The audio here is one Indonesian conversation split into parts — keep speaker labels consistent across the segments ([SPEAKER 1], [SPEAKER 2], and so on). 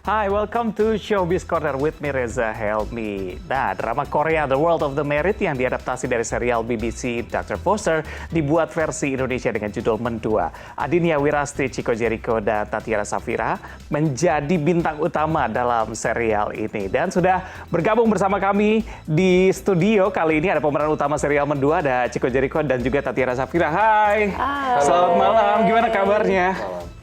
[SPEAKER 1] Hi, welcome to Showbiz Corner with me, Reza Helmi. Nah, drama Korea The World of the Married yang diadaptasi dari serial BBC Dr. Foster dibuat versi Indonesia dengan judul Mendua. Adinia Wirasti, Chico Jericho, dan Tatiana Safira menjadi bintang utama dalam serial ini. Dan sudah bergabung bersama kami di studio kali ini ada pemeran utama serial Mendua, ada Chico Jericho dan juga Tatiana Safira. Hai. Selamat malam, gimana kabarnya?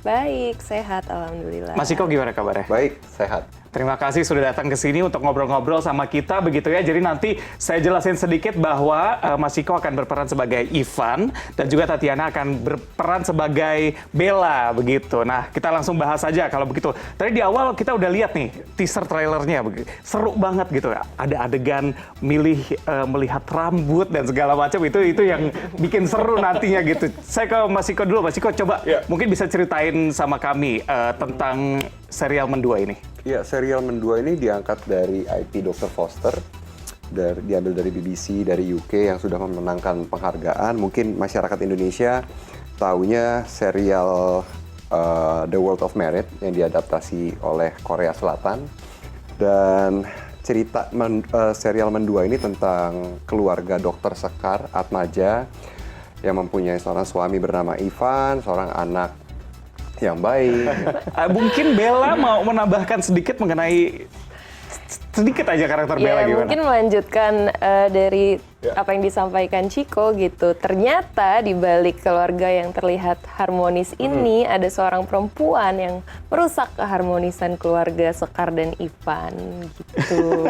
[SPEAKER 2] Baik, sehat alhamdulillah.
[SPEAKER 1] Mas Chico gimana kabarnya?
[SPEAKER 3] Baik, sehat.
[SPEAKER 1] Terima kasih sudah datang ke sini untuk ngobrol-ngobrol sama kita begitu ya. Jadi nanti saya jelasin sedikit bahwa Mas Chico akan berperan sebagai Ivan dan juga Tatiana akan berperan sebagai Bella begitu. Nah, kita langsung bahas saja kalau begitu. Tadi di awal kita udah lihat nih teaser trailernya, seru banget gitu ya. Ada adegan melihat rambut dan segala macam itu yang bikin seru nantinya gitu. Saya ke Mas Chico dulu. Mas Chico coba mungkin bisa ceritain sama kami tentang serial Mendua ini.
[SPEAKER 3] Ya, serial Mendua ini diangkat dari IP Dr. Foster, diambil dari BBC, dari UK yang sudah memenangkan penghargaan. Mungkin masyarakat Indonesia taunya serial The World of Married yang diadaptasi oleh Korea Selatan. Dan cerita serial Mendua ini tentang keluarga Dr. Sekar Atmaja yang mempunyai seorang suami bernama Ivan, seorang anak yang baik.
[SPEAKER 1] Mungkin Bella mau menambahkan sedikit mengenai sedikit aja karakter Bella gimana?
[SPEAKER 2] Mungkin melanjutkan dari apa yang disampaikan Chico gitu. Ternyata di balik keluarga yang terlihat harmonis ini ada seorang perempuan yang merusak keharmonisan keluarga Sekar dan Ivan gitu.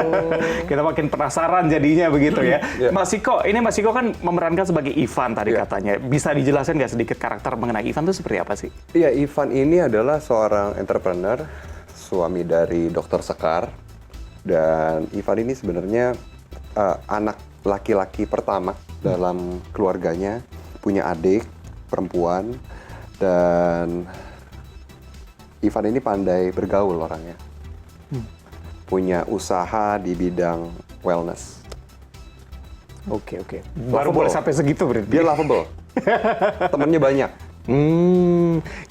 [SPEAKER 1] Kita makin penasaran jadinya begitu ya. Mas Chico kan memerankan sebagai Ivan tadi katanya. Bisa dijelaskan nggak sedikit karakter mengenai Ivan itu seperti apa sih?
[SPEAKER 3] Iya, Ivan ini adalah seorang entrepreneur, suami dari Dr. Sekar. Dan Ivan ini sebenarnya anak laki-laki pertama dalam keluarganya, punya adik perempuan, dan Ivan ini pandai bergaul orangnya. Punya usaha di bidang wellness.
[SPEAKER 1] Oke. Baru boleh sampai segitu berarti?
[SPEAKER 3] Dia lovable. Temennya banyak.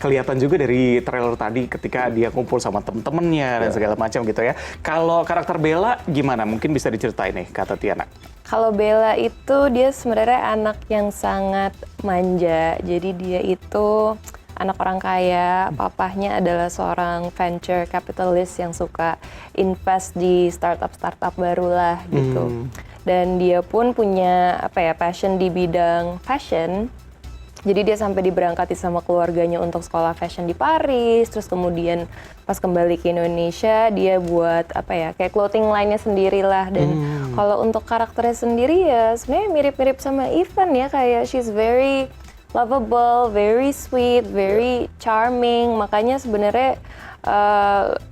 [SPEAKER 1] Kelihatan juga dari trailer tadi ketika dia kumpul sama temen-temennya dan segala macam gitu ya. Kalau karakter Bella gimana? Mungkin bisa diceritain nih kata Tiana.
[SPEAKER 2] Kalau Bella itu dia sebenarnya anak yang sangat manja. Jadi dia itu anak orang kaya, papahnya adalah seorang venture capitalist yang suka invest di startup baru lah gitu. Dan dia pun punya passion di bidang fashion. Jadi dia sampai diberangkati sama keluarganya untuk sekolah fashion di Paris, terus kemudian pas kembali ke Indonesia dia buat kayak clothing line-nya sendiri lah. Dan kalau untuk karakternya sendiri ya sebenarnya mirip-mirip sama Ivan ya, kayak she's very lovable, very sweet, very charming. Makanya sebenarnya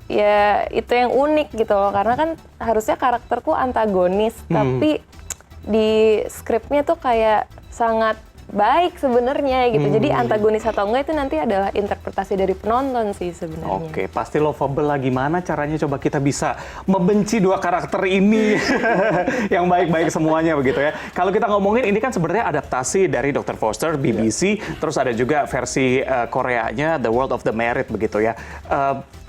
[SPEAKER 2] ya itu yang unik gitu loh, karena kan harusnya karakterku antagonis, tapi di skripnya tuh kayak sangat baik sebenarnya gitu. Jadi antagonis atau enggak itu nanti adalah interpretasi dari penonton sih sebenarnya.
[SPEAKER 1] Oke, pasti lovable lah. Gimana caranya coba kita bisa membenci dua karakter ini yang baik-baik semuanya begitu ya. Kalau kita ngomongin ini kan sebenarnya adaptasi dari Dr. Foster, BBC, terus ada juga versi Koreanya The World of the Married begitu ya.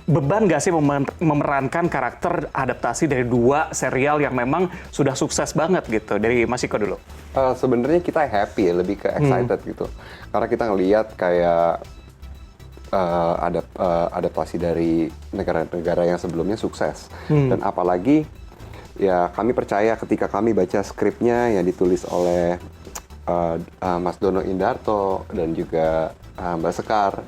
[SPEAKER 1] Beban gak sih memerankan karakter adaptasi dari dua serial yang memang sudah sukses banget gitu? Dari Mas Chico dulu.
[SPEAKER 3] Sebenarnya kita happy ya, lebih ke excited gitu. Karena kita ngelihat kayak adaptasi dari negara-negara yang sebelumnya sukses. Dan apalagi ya kami percaya ketika kami baca skripnya yang ditulis oleh Mas Dono Indarto dan juga Mbak Sekar.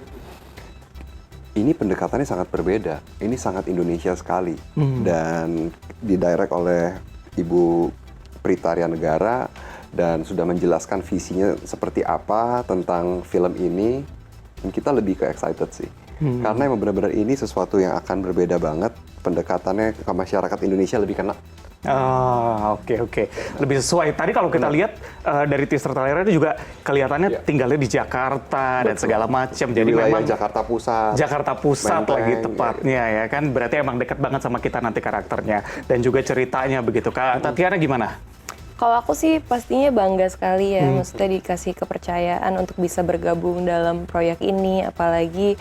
[SPEAKER 3] Ini pendekatannya sangat berbeda. Ini sangat Indonesia sekali. Dan didirect oleh Ibu Prita Arya Negara dan sudah menjelaskan visinya seperti apa tentang film ini. Dan kita lebih ke excited sih. Karena emang benar-benar ini sesuatu yang akan berbeda banget. Pendekatannya ke masyarakat Indonesia lebih kena.
[SPEAKER 1] Oke. Lebih sesuai. Tadi kalau kita lihat dari teaser trailer itu juga kelihatannya tinggalnya di Jakarta dan segala macam. Jadi memang
[SPEAKER 3] Jakarta Pusat.
[SPEAKER 1] Jakarta Pusat
[SPEAKER 3] Menteng,
[SPEAKER 1] lagi tepatnya ya kan. Berarti emang dekat banget sama kita nanti karakternya dan juga ceritanya begitu. Kak Tatiana gimana?
[SPEAKER 2] Kalau aku sih pastinya bangga sekali ya, maksudnya dikasih kepercayaan untuk bisa bergabung dalam proyek ini, apalagi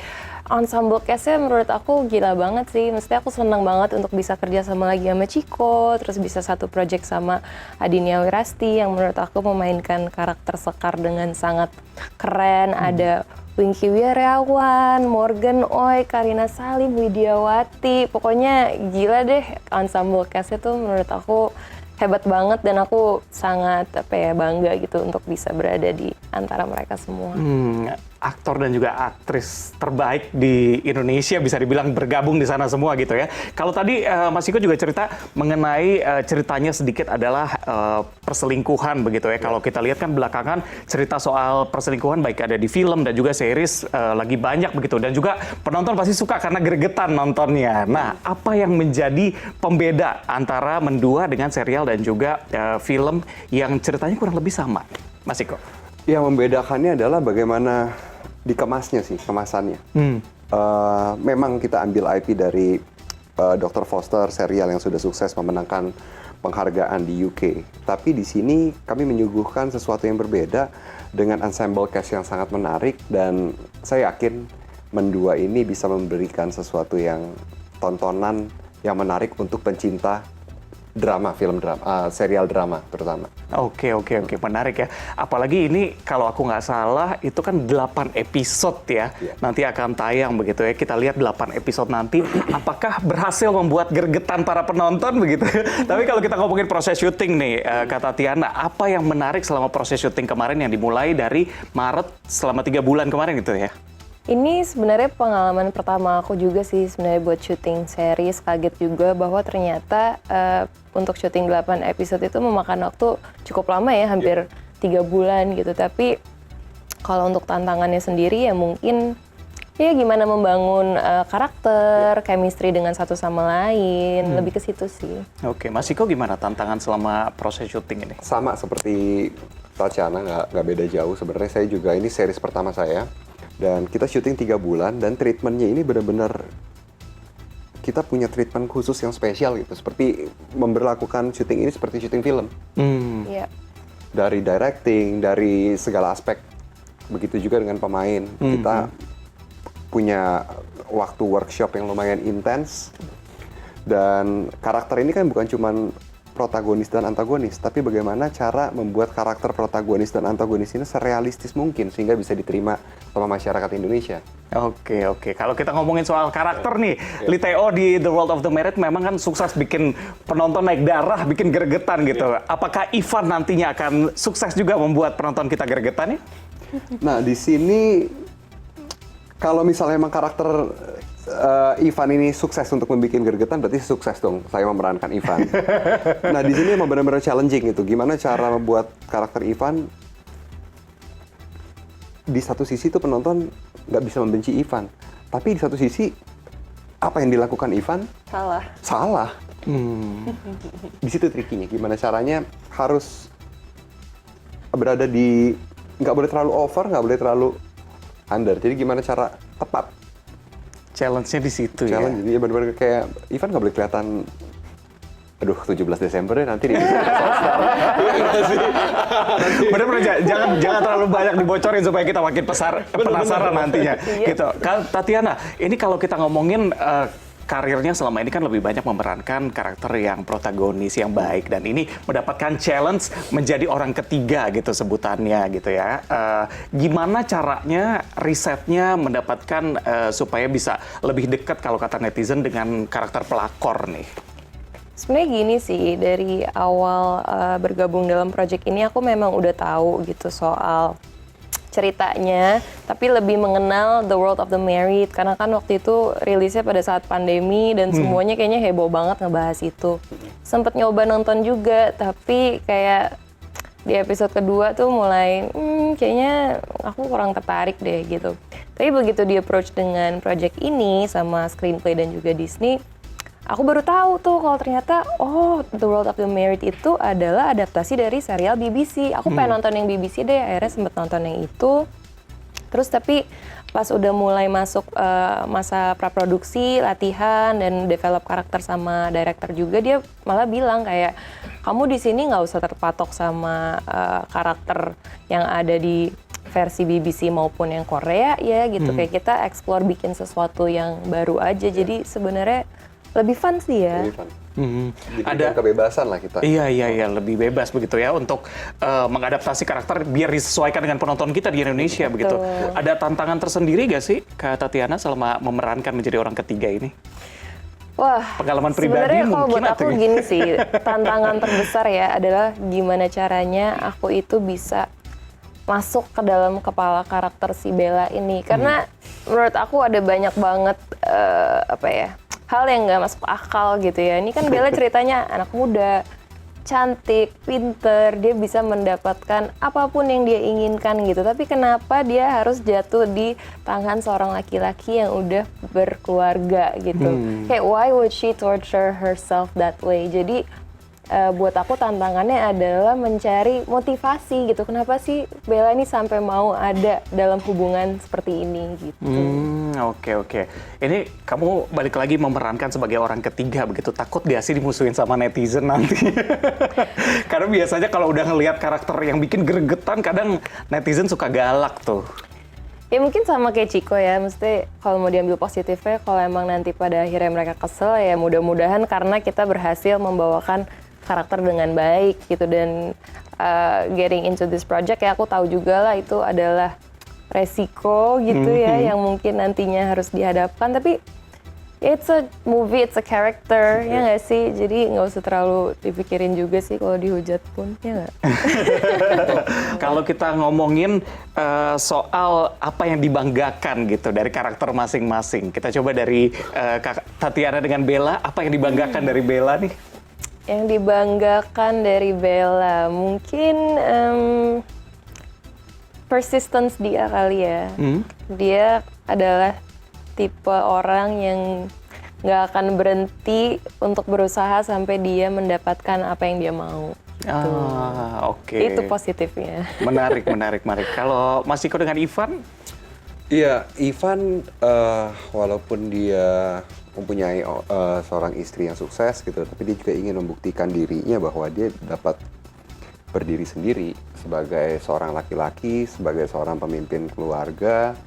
[SPEAKER 2] ensemble cast-nya menurut aku gila banget sih. Maksudnya aku senang banget untuk bisa kerja sama lagi sama Chico, terus bisa satu project sama Adinia Wirasti yang menurut aku memainkan karakter Sekar dengan sangat keren. Ada Wingky Wirawan, Morgan Oy, Karina Salim, Widiawati. Pokoknya gila deh, ensemble cast-nya tuh menurut aku hebat banget dan aku sangat bangga gitu untuk bisa berada di antara mereka semua.
[SPEAKER 1] Aktor dan juga aktris terbaik di Indonesia bisa dibilang bergabung di sana semua gitu ya. Kalau tadi Mas Iko juga cerita mengenai ceritanya sedikit adalah perselingkuhan begitu ya. Kalau kita lihat kan belakangan cerita soal perselingkuhan baik ada di film dan juga series lagi banyak begitu. Dan juga penonton pasti suka karena gregetan nontonnya. Nah, apa yang menjadi pembeda antara Mendua dengan serial dan juga film yang ceritanya kurang lebih sama, Mas Iko?
[SPEAKER 3] Yang membedakannya adalah bagaimana dikemasnya sih, kemasannya. Memang kita ambil IP dari Dr. Foster, serial yang sudah sukses memenangkan penghargaan di UK. Tapi di sini kami menyuguhkan sesuatu yang berbeda dengan ensemble cast yang sangat menarik dan saya yakin Mendua ini bisa memberikan sesuatu yang tontonan yang menarik untuk pencinta drama, film drama, serial drama terutama.
[SPEAKER 1] Oke, menarik ya. Apalagi ini kalau aku nggak salah itu kan 8 episode ya. Nanti akan tayang begitu ya. Kita lihat 8 episode nanti apakah berhasil membuat gregetan para penonton begitu. Tapi kalau kita ngomongin proses syuting nih, kata Tiana, apa yang menarik selama proses syuting kemarin yang dimulai dari Maret selama 3 bulan kemarin gitu ya?
[SPEAKER 2] Ini sebenarnya pengalaman pertama aku juga sih sebenarnya buat syuting series. Kaget juga bahwa ternyata untuk syuting 8 episode itu memakan waktu cukup lama ya, hampir 3 bulan gitu. Tapi kalau untuk tantangannya sendiri ya mungkin ya gimana membangun karakter, chemistry dengan satu sama lain, lebih ke situ sih.
[SPEAKER 1] Oke, Mas Iko gimana tantangan selama proses syuting ini?
[SPEAKER 3] Sama seperti Tatiana, nggak beda jauh. Sebenarnya saya juga, ini series pertama saya. Dan kita syuting 3 bulan dan treatmentnya ini benar-benar kita punya treatment khusus yang spesial gitu. Seperti memberlakukan syuting ini seperti syuting film.
[SPEAKER 2] Iya.
[SPEAKER 3] Dari directing, dari segala aspek. Begitu juga dengan pemain. Kita punya waktu workshop yang lumayan intens. Dan karakter ini kan bukan cuman protagonis dan antagonis, tapi bagaimana cara membuat karakter protagonis dan antagonis ini serealistis mungkin sehingga bisa diterima sama masyarakat Indonesia.
[SPEAKER 1] Oke. Kalau kita ngomongin soal karakter nih, Lee Tae-oh di The World of the Married memang kan sukses bikin penonton naik darah, bikin gregetan gitu. Apakah Ivan nantinya akan sukses juga membuat penonton kita gregetan nih?
[SPEAKER 3] Nah, di sini kalau misalnya emang karakter Ivan ini sukses untuk membuat gregetan, berarti sukses dong saya memerankan Ivan. Nah, di sini emang benar-benar challenging itu. Gimana cara membuat karakter Ivan di satu sisi tuh penonton nggak bisa membenci Ivan, tapi di satu sisi apa yang dilakukan Ivan salah. Di situ trikinya. Gimana caranya harus berada di, nggak boleh terlalu over, nggak boleh terlalu under. Jadi gimana cara tepat?
[SPEAKER 1] Challenge-nya di situ ya.
[SPEAKER 3] Challenge, jadi benar-benar kayak Ivan nggak boleh kelihatan, aduh 17 Desember deh nanti di
[SPEAKER 1] Bener-bener jangan terlalu banyak dibocorin supaya kita makin penasaran nantinya. Gitu. Tatiana, ini kalau kita ngomongin karirnya selama ini kan lebih banyak memerankan karakter yang protagonis yang baik dan ini mendapatkan challenge menjadi orang ketiga gitu sebutannya gitu ya. Gimana caranya risetnya mendapatkan supaya bisa lebih dekat kalau kata netizen dengan karakter pelakor nih?
[SPEAKER 2] Sebenarnya gini sih, dari awal bergabung dalam project ini aku memang udah tahu gitu soal ceritanya, tapi lebih mengenal The World of the Married karena kan waktu itu rilisnya pada saat pandemi dan semuanya kayaknya heboh banget ngebahas itu. Sempet nyoba nonton juga, tapi kayak di episode kedua tuh mulai kayaknya aku kurang tertarik deh gitu. Tapi begitu di approach dengan project ini sama screenplay dan juga Disney, aku baru tahu tuh kalau ternyata The World of the Married itu adalah adaptasi dari serial BBC. Aku pengen nonton yang BBC deh, akhirnya sempet nonton yang itu. Terus tapi pas udah mulai masuk masa praproduksi, latihan dan develop karakter sama director juga, dia malah bilang kayak kamu di sini nggak usah terpatok sama karakter yang ada di versi BBC maupun yang Korea ya gitu. Kayak kita explore bikin sesuatu yang baru aja. Jadi sebenarnya lebih fun sih ya.
[SPEAKER 3] Lebih fun.
[SPEAKER 1] Ada
[SPEAKER 3] Diberikan kebebasan lah kita.
[SPEAKER 1] Iya, lebih bebas begitu ya untuk mengadaptasi karakter biar disesuaikan dengan penonton kita di Indonesia begitu. Ada tantangan tersendiri gak sih Kak Tatiana selama memerankan menjadi orang ketiga ini?
[SPEAKER 2] Wah,
[SPEAKER 1] Pengalaman pribadi
[SPEAKER 2] sebenarnya kalau
[SPEAKER 1] mungkin
[SPEAKER 2] buat aku
[SPEAKER 1] atau
[SPEAKER 2] gini sih, tantangan terbesar ya adalah gimana caranya aku itu bisa masuk ke dalam kepala karakter si Bella ini. Karena menurut aku ada banyak banget hal yang nggak masuk akal gitu ya. Ini kan Bella ceritanya anak muda, cantik, pinter, dia bisa mendapatkan apapun yang dia inginkan gitu. Tapi kenapa dia harus jatuh di tangan seorang laki-laki yang udah berkeluarga gitu. Kayak why would she torture herself that way? Jadi buat aku tantangannya adalah mencari motivasi gitu. Kenapa sih Bella ini sampai mau ada dalam hubungan seperti ini gitu.
[SPEAKER 1] Oke. Ini kamu balik lagi memerankan sebagai orang ketiga begitu. Takut gak sih dimusuhin sama netizen nanti? Karena biasanya kalau udah ngelihat karakter yang bikin gregetan, kadang netizen suka galak tuh.
[SPEAKER 2] Ya mungkin sama kayak Chico ya, mesti kalau mau diambil positifnya, kalau emang nanti pada akhirnya mereka kesel ya mudah-mudahan karena kita berhasil membawakan karakter dengan baik gitu. Dan getting into this project ya aku tahu juga lah itu adalah resiko gitu ya yang mungkin nantinya harus dihadapkan, tapi it's a movie, it's a character ya nggak sih, jadi nggak usah terlalu dipikirin juga sih kalau dihujat pun ya nggak.
[SPEAKER 1] Kalau kita ngomongin soal apa yang dibanggakan gitu dari karakter masing-masing, kita coba dari Kak Tatiana dengan Bella, apa yang dibanggakan dari Bella nih?
[SPEAKER 2] Yang dibanggakan dari Bella mungkin persistence dia kali ya. Dia adalah tipe orang yang nggak akan berhenti untuk berusaha sampai dia mendapatkan apa yang dia mau. Gitu.
[SPEAKER 1] Oke.
[SPEAKER 2] Itu positifnya.
[SPEAKER 1] Menarik. Kalau Mas Iko dengan Ivan?
[SPEAKER 3] Iya, Ivan walaupun dia mempunyai seorang istri yang sukses gitu, tapi dia juga ingin membuktikan dirinya bahwa dia dapat berdiri sendiri sebagai seorang laki-laki, sebagai seorang pemimpin keluarga,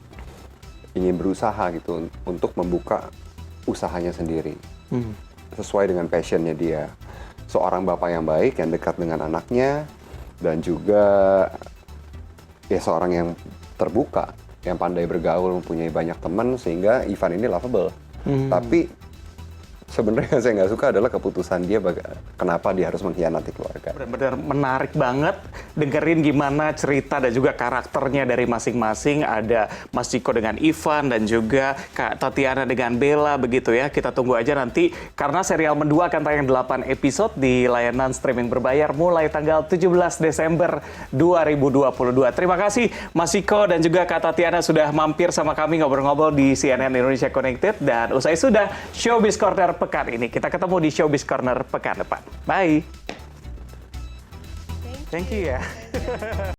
[SPEAKER 3] ingin berusaha gitu untuk membuka usahanya sendiri sesuai dengan passionnya dia. Seorang bapak yang baik, yang dekat dengan anaknya, dan juga ya seorang yang terbuka, yang pandai bergaul, mempunyai banyak teman, sehingga Ivan ini lovable. Tapi sebenarnya yang saya nggak suka adalah keputusan dia kenapa dia harus mengkhianati keluarga.
[SPEAKER 1] Benar-benar menarik banget dengerin gimana cerita dan juga karakternya dari masing-masing. Ada Mas Ciko dengan Ivan dan juga Kak Tatiana dengan Bella begitu ya. Kita tunggu aja nanti karena serial Mendua akan tayang 8 episode di layanan streaming berbayar mulai tanggal 17 Desember 2022. Terima kasih Mas Ciko dan juga Kak Tatiana sudah mampir sama kami ngobrol-ngobrol di CNN Indonesia Connected, dan usai sudah Showbiz Corner pekan ini. Kita ketemu di Showbiz Corner pekan depan. Bye. Thank you ya.